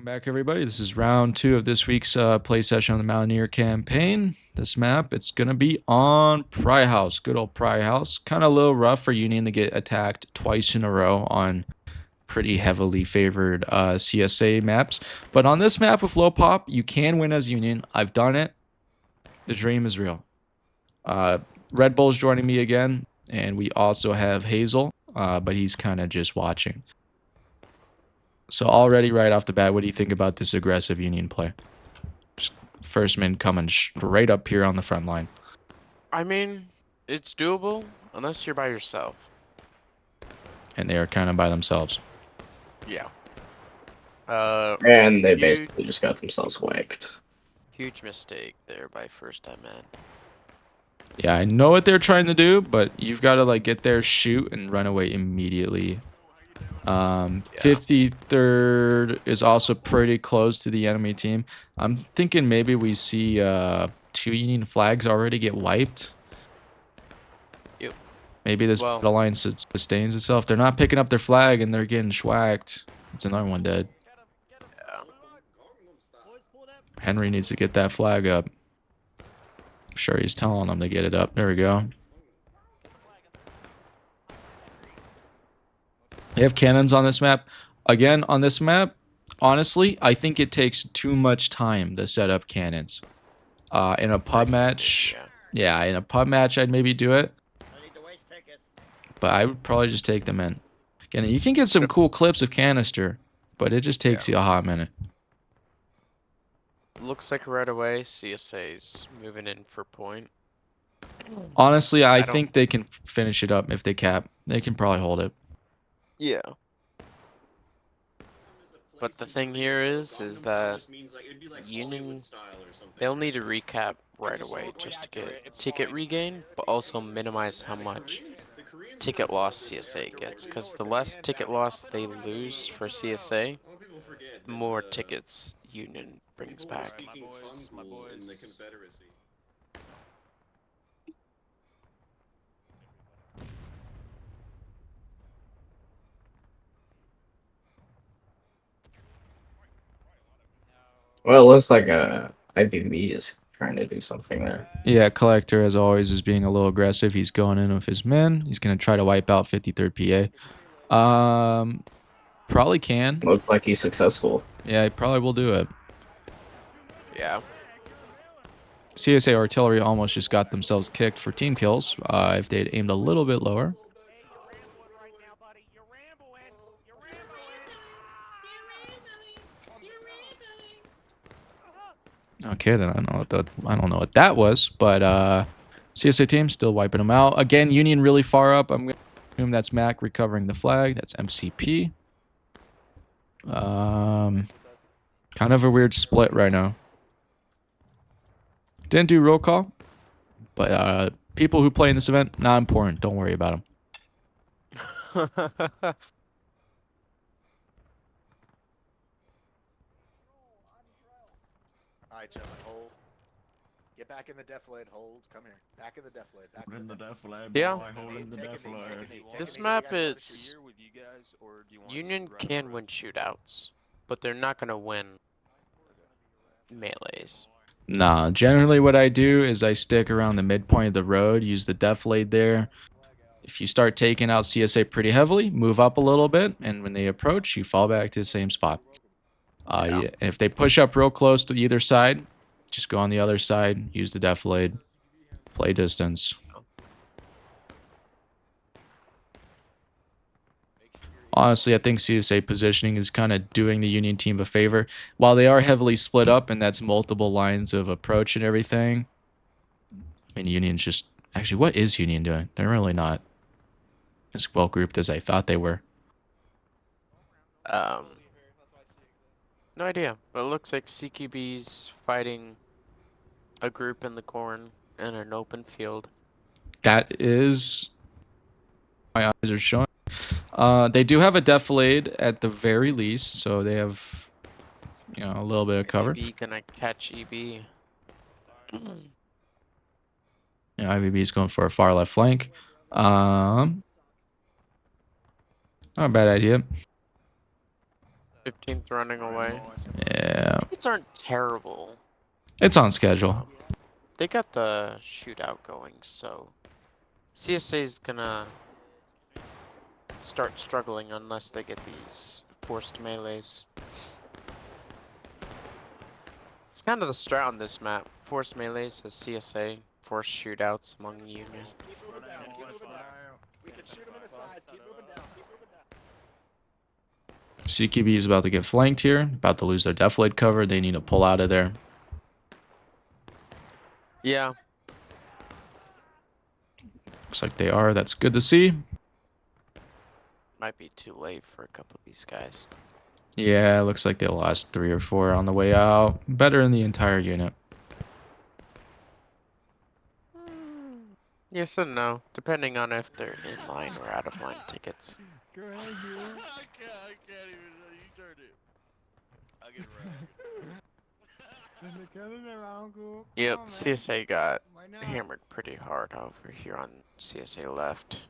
Welcome back, everybody. This is round 2 of this week's play session on the Mountaineer campaign. This map, it's going to be on Pry House. Good old Pry House. Kind of a little rough for Union to get attacked twice in a row on pretty heavily favored CSA maps. But on this map with low pop, you can win as Union. I've done it. The dream is real. Red Bull's joining me again, and we also have Hazel, but he's kind of just watching. So already right off the bat, what do you think about this aggressive Union play? Just first man coming straight up here on the front line. I mean, it's doable unless you're by yourself. And they are kind of by themselves. Yeah. And they basically just got themselves wiped. Huge mistake there by first time man. Yeah, I know what they're trying to do, but you've got to like get there, shoot, and run away immediately. 53rd is also pretty close to the enemy team. I'm thinking maybe we see 2 Union flags already get wiped. Yep. Maybe this battle line sustains itself. They're not picking up their flag and they're getting schwacked. It's another one dead. Yeah. Henry needs to get that flag up. I'm sure he's telling them to get it up. There we go. They have cannons on this map. Again, on this map, honestly, I think it takes too much time to set up cannons. In a pub match, yeah, in a pub match, I'd maybe do it. But I would probably just take them in. Again, you can get some cool clips of canister, but it just takes you a hot minute. Looks like right away CSA's moving in for point. Honestly, I think they can finish it up if they cap. They can probably hold it. Yeah. But the thing here is that Union, they'll need to recap right away just to get ticket regain, but also minimize how much ticket loss CSA gets. Because the less ticket loss they lose for CSA, the more tickets Union brings back. Well, it looks like IVB is trying to do something there. Yeah, Collector, as always, is being a little aggressive. He's going in with his men. He's going to try to wipe out 53rd PA. Probably can. Looks like he's successful. Yeah, he probably will do it. Yeah. CSA Artillery almost just got themselves kicked for team kills if they had aimed a little bit lower. Okay, then I don't know what that was, but CSA team still wiping them out. Again, Union really far up. I'm going to assume that's Mac recovering the flag. That's MCP. Kind of a weird split right now. Didn't do roll call, but people who play in this event, not important. Don't worry about them. Alright, gentlemen, hold. Get back in the defilade, hold. Come here. Back in the defilade. Back in the defilade. Yeah. Take This a knee. map You guys is Union can win shootouts, but they're not gonna win melees. Nah, generally what I do is I stick around the midpoint of the road, use the defilade there. If you start taking out CSA pretty heavily, move up a little bit, and when they approach, you fall back to the same spot. Yeah. If they push up real close to either side, just go on the other side, use the defilade, play distance. Honestly, I think CSA positioning is kind of doing the Union team a favor. While they are heavily split up and that's multiple lines of approach and everything, I mean, Union's just... Actually, what is Union doing? They're really not as well grouped as I thought they were. No idea, but it looks like CQB's fighting a group in the corn in an open field. That is... My eyes are showing. They do have a defilade at the very least, so they have, you know, a little bit of cover. EB gonna catch EB. Yeah, IVB is going for a far left flank. Not a bad idea. 15th running away. Yeah, These aren't terrible. it's on schedule. They got the shootout going, so CSA's gonna start struggling unless they get these forced melees. It's kind of the strat on this map. Forced melees as CSA, forced shootouts among the Union. Keep moving down. Keep moving down. We can shoot them in the side. Keep moving down. Keep moving down. CQB is about to get flanked here. About to lose their deflate cover. They need to pull out of there. Yeah, Looks like they are. That's good to see. might be too late for a couple of these guys. Yeah, looks like they lost 3 or 4 on the way out. Better in the entire unit. Yes and no, depending on if they're in line or out of line tickets. I can't even. You turned it. I'll get it Yep, CSA got hammered pretty hard over here on CSA left.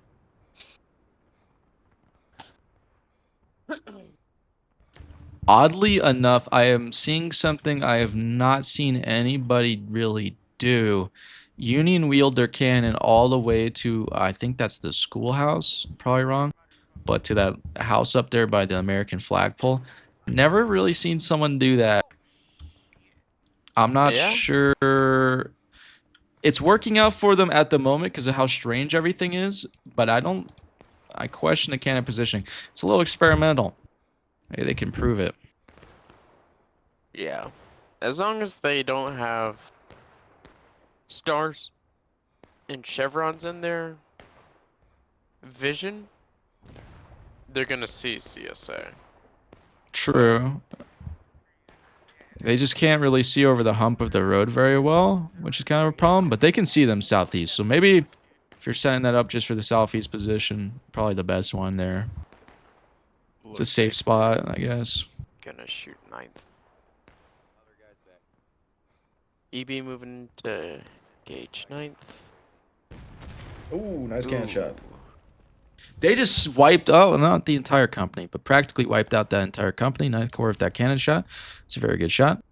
Oddly enough, I am seeing something I have not seen anybody really do. Union wheeled their cannon all the way to, I think that's the schoolhouse, probably wrong, but to that house up there by the American flagpole. Never really seen someone do that. I'm not Yeah? sure. It's working out for them at the moment because of how strange everything is, but I question the cannon positioning. It's a little experimental. Maybe they can prove it. Yeah. As long as they don't have stars and chevrons in their vision, they're gonna see CSA. True. They just can't really see over the hump of the road very well, which is kind of a problem, but they can see them southeast. So maybe if you're setting that up just for the southeast position, probably the best one there. It's a safe spot, I guess. Gonna shoot 9th. EB moving to gauge 9th. Ooh, nice cannon Ooh. shot. They just wiped out, not the entire company, but practically wiped out that entire company. 9th Corps with that cannon shot. It's a very good shot.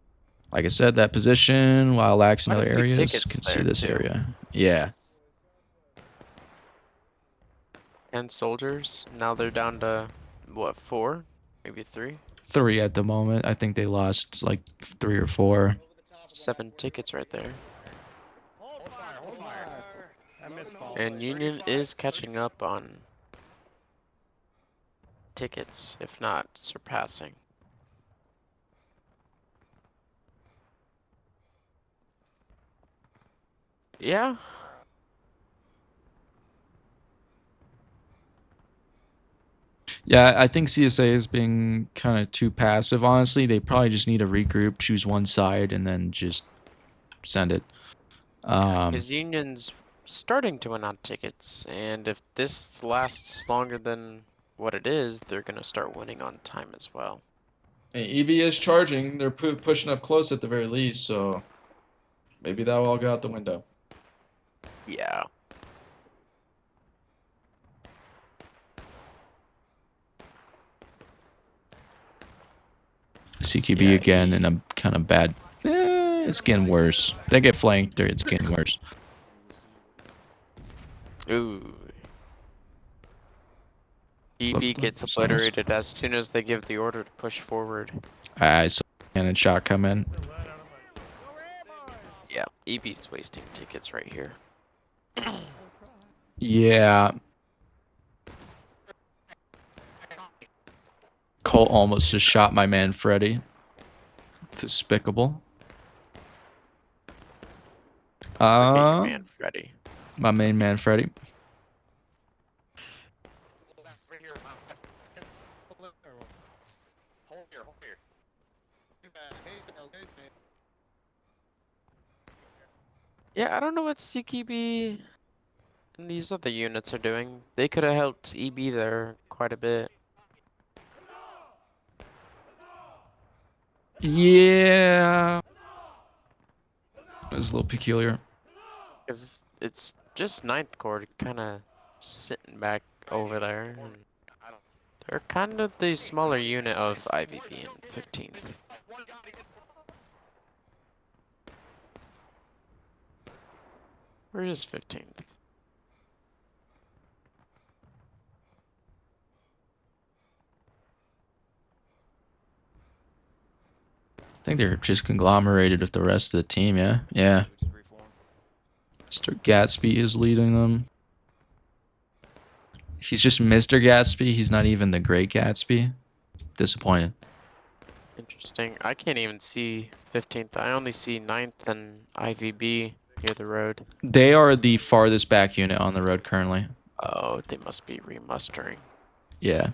Like I said, that position, while lacks in Quite a other few areas, tickets can see there, this too. area. Yeah. And soldiers. Now they're down to, what, 4? Maybe 3? 3 at the moment. I think they lost like 3 or 4. 7 tickets right there. Hold fire. Hold fire. I missed fall. And Union is catching up on tickets, if not surpassing. Yeah. Yeah, I think CSA is being kind of too passive. Honestly, they probably just need to regroup, choose one side, and then just send it. Because Union's starting to win on tickets, and if this lasts longer than what it is, they're going to start winning on time as well. EB is charging. They're pushing up close at the very least, so maybe that will all go out the window. Yeah. CQB Yeah, again in a kind of bad. It's getting worse. They get flanked, or it's getting worse. Ooh. EB Look gets themselves. obliterated as soon as they give the order to push forward. I saw a cannon shot come in. Yeah, EB's wasting tickets right here. Yeah. Cole almost just shot my man Freddy. Despicable. Forget your man, Freddy. My main man Freddy. Hold here. Hold here. Yeah, I don't know what CKB and these other units are doing. They could have helped EB there quite a bit. Yeah. It was a little peculiar. Because it's just 9th Corps kind of sitting back over there. And They're kind of the smaller unit of IVB in 15th. Where is 15th? I think they're just conglomerated with the rest of the team, yeah? Yeah. Mr. Gatsby is leading them. He's just Mr. Gatsby. He's not even the Great Gatsby. Disappointed. Interesting. I can't even see 15th. I only see 9th and IVB near the road. They are the farthest back unit on the road currently. Oh, they must be remustering. Yeah.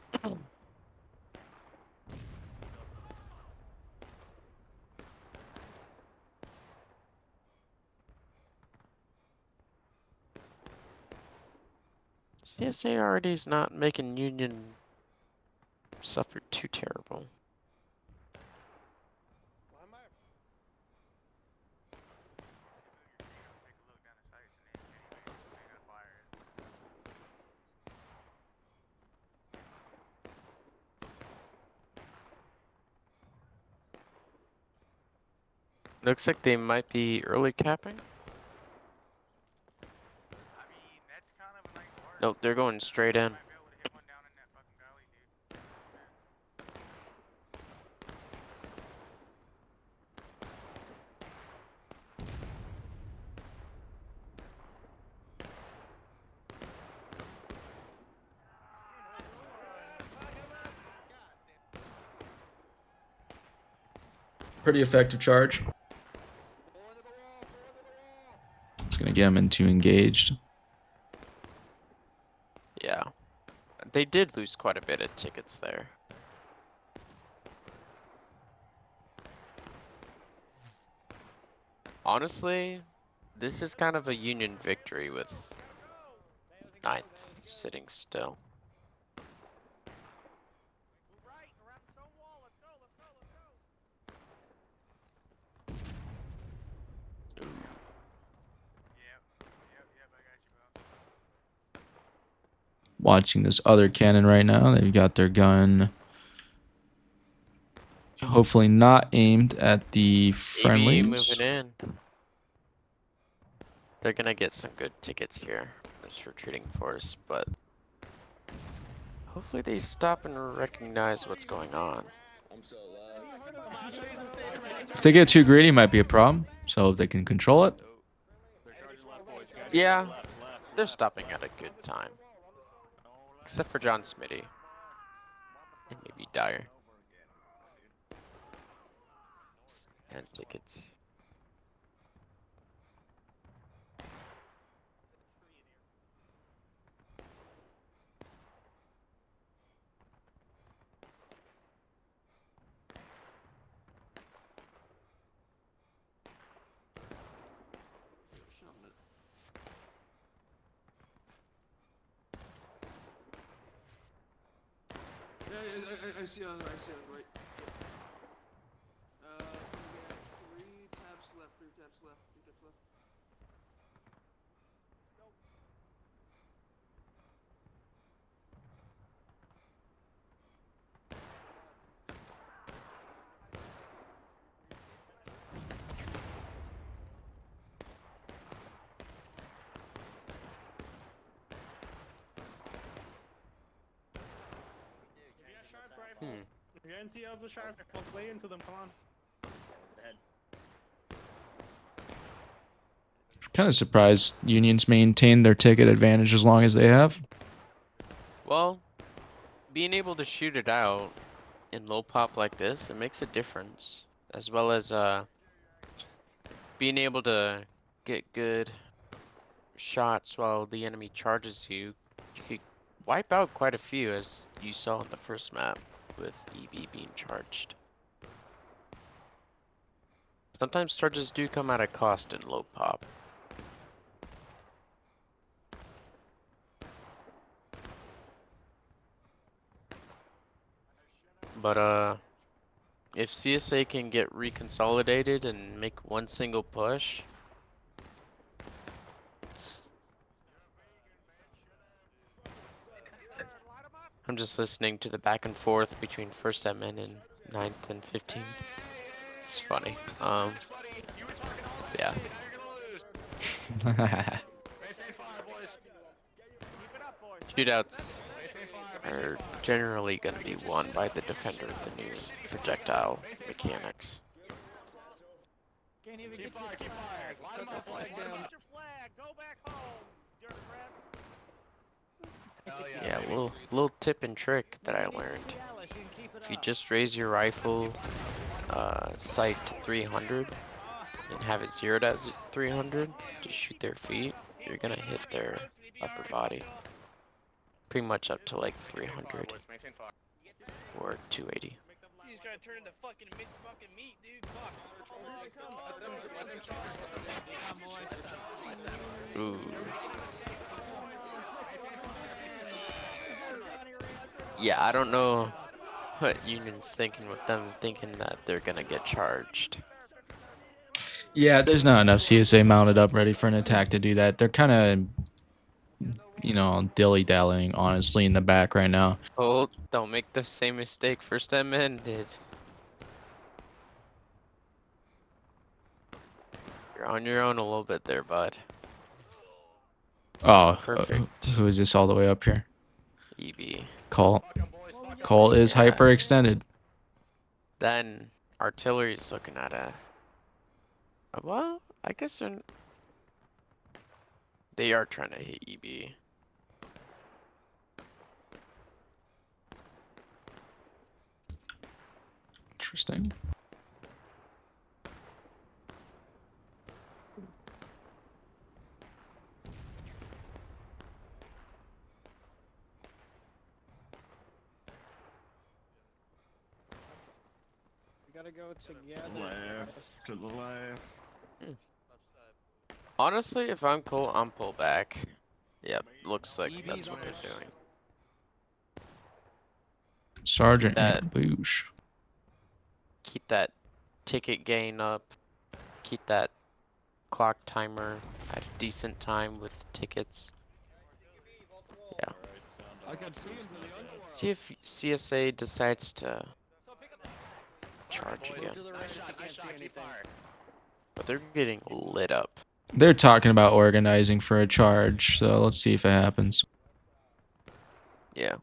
CSA already's not making Union suffer too terrible. Looks like they might be early capping. Nope, they're going straight in. Pretty effective charge. It's going to get them into engaged. Yeah. They did lose quite a bit of tickets there. Honestly, this is kind of a Union victory with 9th sitting still. Watching this other cannon right now. They've got their gun hopefully not aimed at the friendlies. moving in. They're gonna get some good tickets here, this retreating force, but hopefully they stop and recognize what's going on. If they get too greedy, it might be a problem. So if they can control it. Yeah, they're stopping at a good time. Except for John Smitty. And maybe Dyer. 10 tickets. I see on the right. We got 3 tabs left. If your NCLs with sharp rifles, lay into them, come on. Kind of surprised Unions maintain their ticket advantage as long as they have. Well, being able to shoot it out in low pop like this, it makes a difference. As well as being able to get good shots while the enemy charges you. You could wipe out quite a few, as you saw in the first map with EB being charged. Sometimes charges do come at a cost in low pop. But if CSA can get reconsolidated and make one single push, I'm just listening to the back and forth between first admin and 9th and 15th. It's funny. Yeah. Shootouts are generally going to be won by the defender with the new projectile mechanics. Keep fire. Line them up, boys. Line 'em up. Hell Yeah, baby. little tip and trick that I learned. If you just raise your rifle sight to 300 and have it zeroed at 300 to shoot their feet, you're gonna hit their upper body. Pretty much up to like 300 Maintain fire. or 280. He's gonna turn into fucking mixed fucking meat, dude. Fuck. Let them charge. Ooh. Yeah, I don't know what Union's thinking with them thinking that they're gonna get charged. Yeah, there's not enough CSA mounted up ready for an attack to do that. They're kind of, dilly-dallying, honestly, in the back right now. Oh, don't make the same mistake first admin did. You're on your own a little bit there, bud. Oh, Perfect. who is this all the way up here? EB. Cole. Cole is Yeah. hyperextended. Then artillery's looking at well, I guess they are trying to hit EB. Interesting. Gotta go together. Left to the left. Honestly, if I'm Cole, I'm pull back. Yep, looks like that's what they're doing. Sergeant That- Boosh. Keep that ticket gain up. Keep that clock timer at a decent time with tickets. Yeah. See if CSA decides to charge again. But they're getting lit up. They're talking about organizing for a charge, so let's see if it happens. Yeah.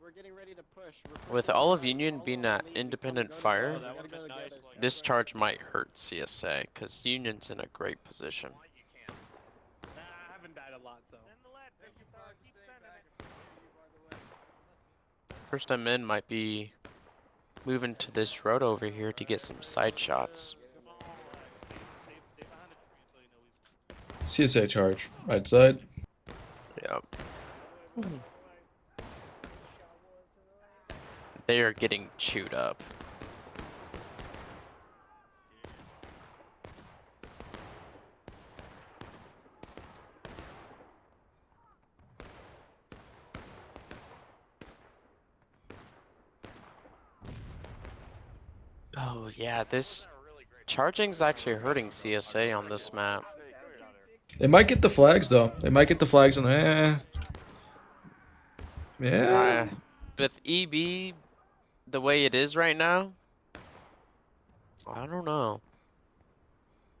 We're getting ready to push. With all of Union being at independent fire, this charge might hurt CSA because Union's in a great position. I haven't died a lot, so. First I'm in might be moving to this road over here to get some side shots. CSA charge. Right side. Yep. They are getting chewed up. Oh yeah, this charging's actually hurting CSA on this map. They might get the flags, though. They might get the flags on the... Yeah. With EB the way it is right now, I don't know.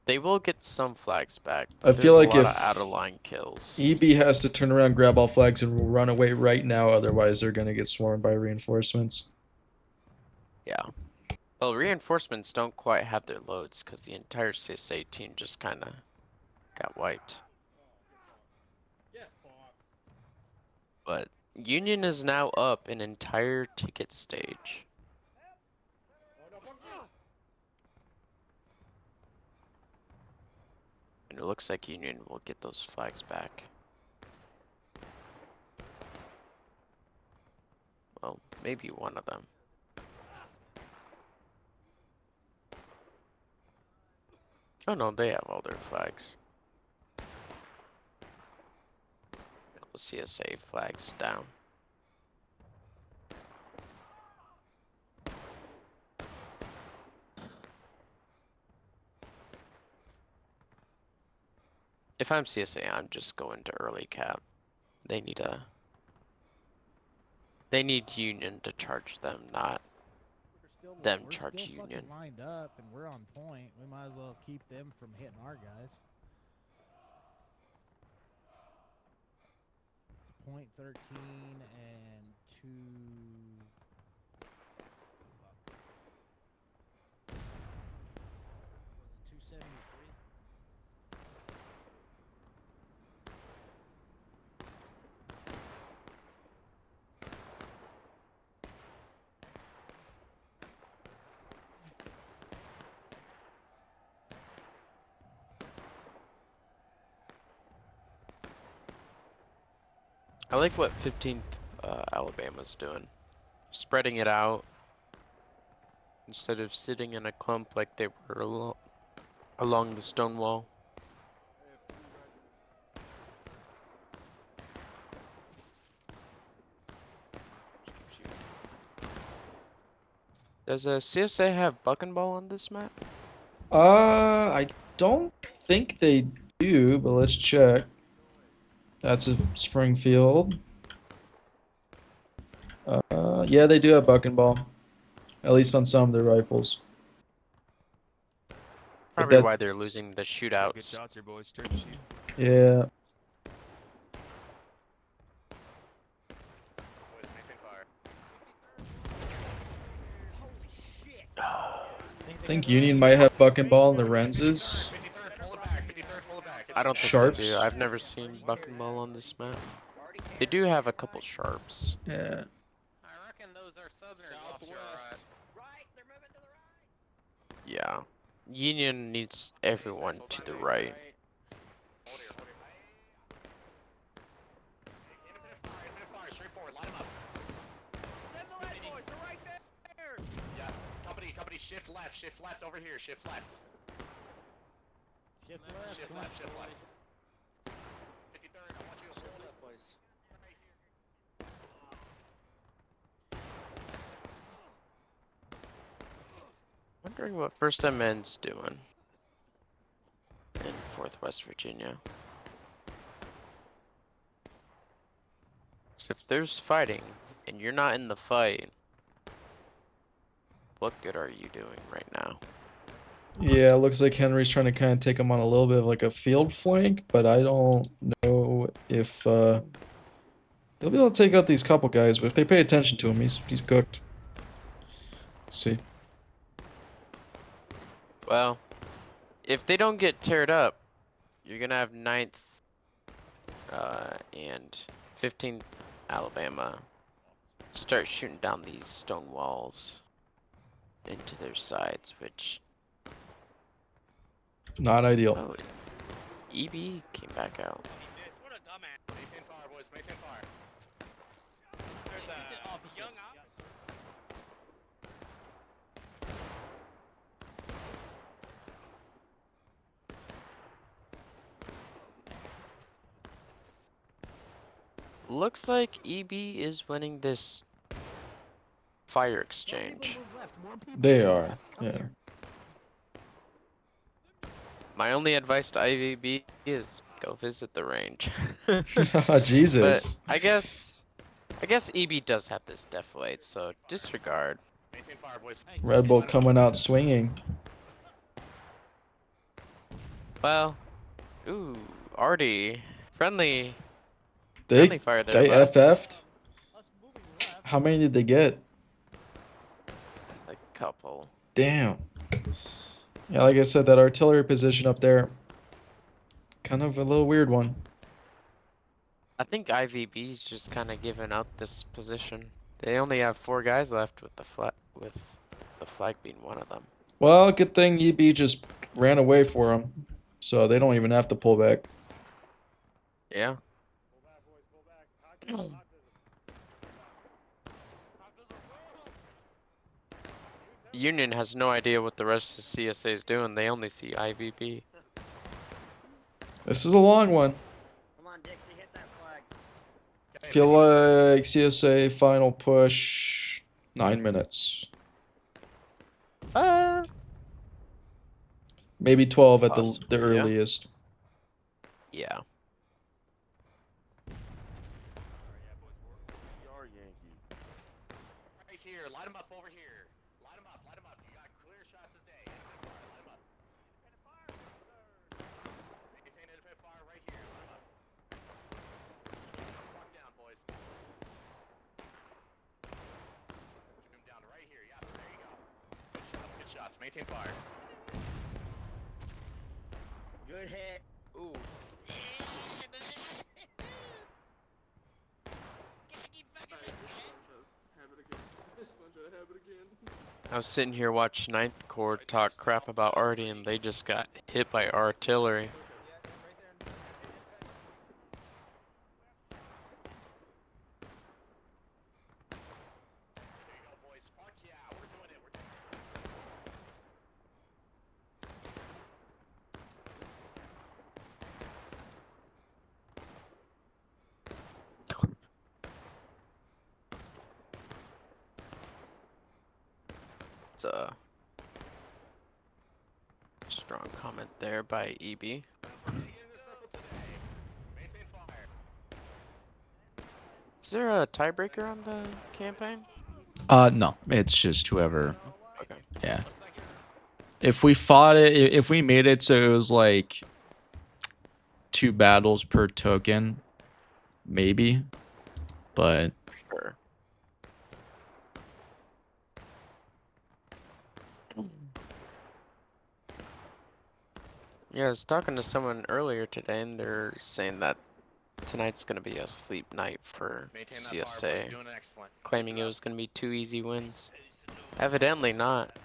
They will get some flags back, I but feel there's like a lot if of out-of-line kills. EB has to turn around, grab all flags, and run away right now, otherwise they're going to get swarmed by reinforcements. Yeah. Well, reinforcements don't quite have their loads because the entire CSA team just kind of got wiped. But Union is now up an entire ticket stage. And it looks like Union will get those flags back. Well, maybe one of them. Oh no, they have all their flags. CSA flags down. If I'm CSA, I'm just going to early cap. They need Union to charge them, not them charge Union. Lined up and we're on point. We might as well keep them from hitting our guys. Point 13 and 2. Was it 273? I like what 15th Alabama's doing. Spreading it out. Instead of sitting in a clump like they were along the stone wall. Does a CSA have buck and ball on this map? I don't think they do, but let's check. That's a Springfield. Yeah, they do have buck and ball. At least on some of their rifles. Probably that- why they're losing the Good shootouts. shots here, boys. Turn to shoot. Yeah. Boys, maintain fire. I think Union might have buck and ball in the Renzes. 53rd, pull it back. 53rd, pull it back. I don't think Sharps? they do. I've never seen buck and ball on this map. They do have a couple sharps. Yeah. I reckon those are southerners off to your right. Right, they're moving to the right. Yeah. Union needs everyone to the right. Hold here, hold here. Independent fire, straight forward, line them up. Send the lead boys, they're right there. Yeah, company, shift left over here, shift left. Shift left. Shift left, shift left. 53rd, I want you to hold it. Wondering what First MN's doing in West Virginia. So if there's fighting and you're not in the fight, what good are you doing right now? Yeah, it looks like Henry's trying to kind of take him on a little bit of like a field flank, but I don't know if he'll be able to take out these couple guys, but if they pay attention to him, he's cooked. Let's see. Well, if they don't get teared up, you're gonna have 9th and 15th Alabama start shooting down these stone walls into their sides, which Not ideal. oh, EB came back out. What a dumbass. Maintain fire, boys, maintain fire. There's a young op. Looks like EB is winning this fire exchange. They are. Yeah. My only advice to IVB is go visit the range. Jesus. But I guess EB does have this deflate, so disregard. Maintain fire, boys. Red Bull coming out swinging. Well, ooh, Artie, friendly They fire there. they bud. FF'd. How many did they get? Like couple. Damn. Yeah, like I said, that artillery position up there, kind of a little weird one. I think IVB's just kind of giving up this position. They only have 4 guys left with the flag being one of them. Well, good thing EB just ran away for him, so they don't even have to pull back. Yeah. Union has no idea what the rest of CSA is doing. They only see IVB. This is a long one. Come on, Dixie, hit that flag. Feel like CSA final push 9 minutes. Maybe 12 at the Yeah. earliest. Yeah. Right here, light him up over here. Light him up, light him up. You got clear shots as day. Independent fire, light him up. Maintain independent fire right here, light him up. Walk down, boys. Shoot him down to right here. Yeah, there you go. Good shots, maintain fire. Good hit. Ooh. I was sitting here watching Ninth Corps talk crap about Artie, and they just got hit by artillery. There you go, boys. Fuck yeah, we're doing it. We're doing it. It's a strong comment there by EB. Get in the circle today. Maintain fire. Is there a tiebreaker on the campaign? No, it's just whoever. Okay. Yeah. Looks like you're If we fought it, if we made it so it was like 2 battles per token, maybe. But Sure. Yeah, I was talking to someone earlier today, and they're saying that tonight's gonna be a sleep night for maintain that fire, boys. CSA, You're doing excellent. claiming it was gonna be 2 easy wins. Evidently not.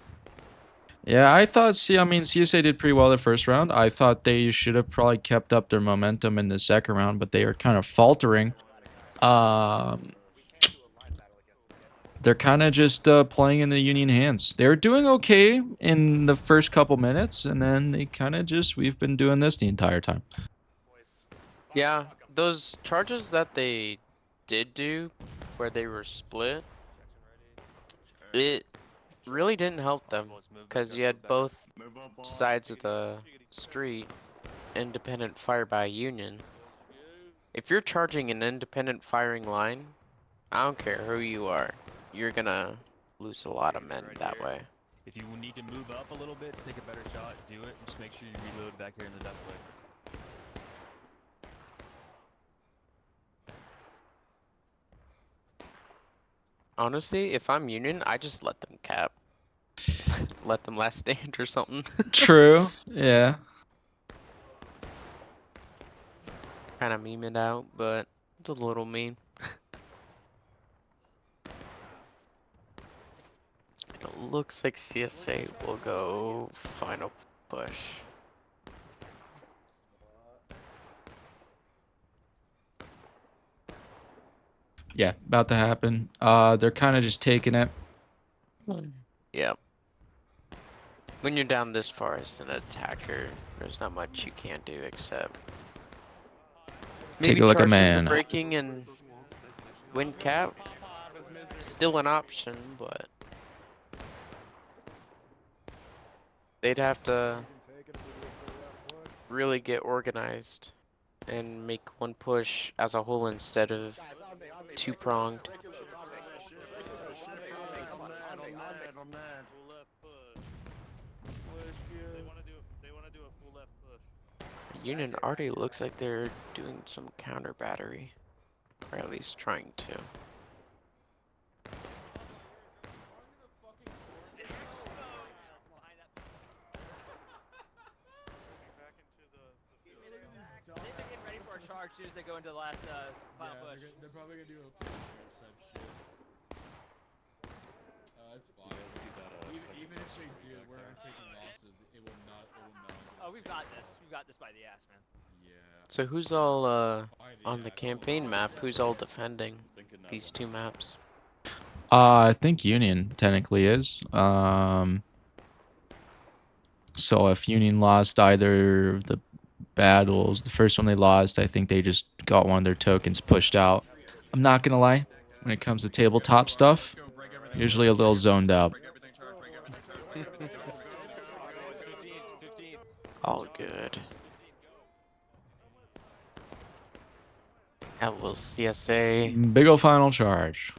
yeah, I thought. See, I mean, CSA did pretty well the first round. I thought they should have probably kept up their momentum in the second round, but they are kind of faltering. They're kind of just playing in the Union hands. They were doing okay in the first couple minutes, and then they kind of just, we've been doing this the entire time. Yeah, those charges that they did do, where they were split, it really didn't help them, because you had both sides of the street independent fire by Union. If you're charging an independent firing line, I don't care who you are, you're gonna lose a lot of men that way. If you need to move up a little bit to take a better shot, do it. Just make sure you reload back here in the depth plate. Honestly, if I'm Union, I just let them cap. Let them last stand or something. True. Yeah. Kind of meme it out, but it's a little mean. It looks like CSA will go final push. Yeah, about to happen. They're kind of just taking it. Yep. When you're down this far as an attacker, there's not much you can do except Take maybe a look at charge through the man. breaking and win cap. Still an option, but they'd have to really get organized and make one push as a whole instead of two-pronged. Union already looks like they're doing some counter battery, or at least trying to. They're getting ready for a charge as soon as they go into the last final push. They're probably gonna do a push type shit. That's fine. Even if they do, we're taking losses. It will not. Oh, we've got this. We've got this by the ass, man. Yeah. So who's all on the campaign map? Who's all defending these two maps? I think Union technically is. So if Union lost either of the battles, the first one they lost, I think they just got one of their tokens pushed out. I'm not gonna lie, when it comes to tabletop stuff, usually a little zoned out. All good. That will CSA. Big ol' final charge.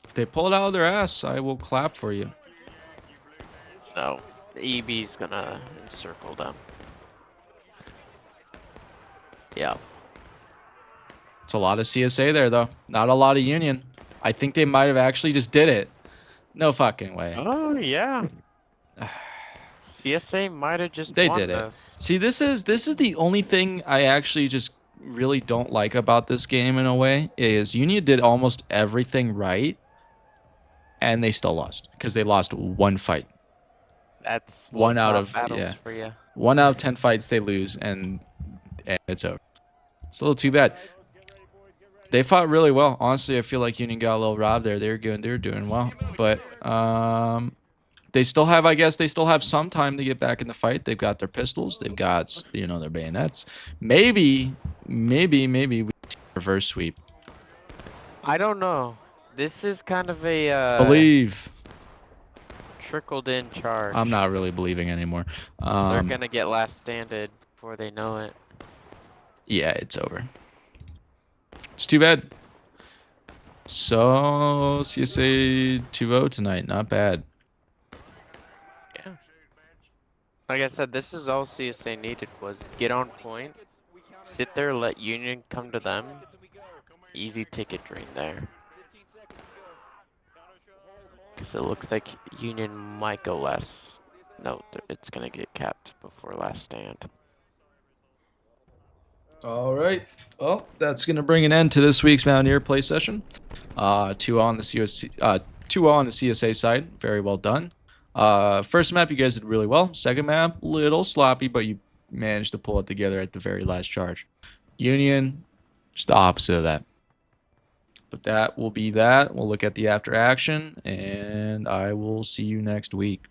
If they pull it out of their ass, I will clap for you. No, the EB's gonna encircle them. Yeah. It's a lot of CSA there, though. Not a lot of Union. I think they might have actually just did it. No fucking way. Oh yeah. CSA might have just They won did it. this. See, this is the only thing I actually just really don't like about this game in a way is Union did almost everything right, and they still lost because they lost one fight. That's One out of battles for you. 1 out of 10 fights they lose, and it's over. It's a little too bad. They fought really well. Honestly, I feel like Union got a little robbed there. They were good. They were doing well, but they still have, I guess, they still have some time to get back in the fight. They've got their pistols. They've got, you know, their bayonets. Maybe we reverse sweep. I don't know. This is kind of a Believe. trickled in charge. I'm not really believing anymore. They're gonna get last standed before they know it. Yeah, it's over. It's too bad. So CSA 2-0 tonight. Not bad. Yeah. Like I said, this is all CSA needed was get on point, sit there, let Union come to them. Easy ticket drain there. Because it looks like Union might go last. No, it's gonna get capped before last stand. All right. Well, that's going to bring an end to this week's Mountaineer play session. 2 on the CSA side. Very well done. First map, you guys did really well. Second map, little sloppy, but you managed to pull it together at the very last charge. Union, just the opposite of that. But that will be that. We'll look at the after action, and I will see you next week.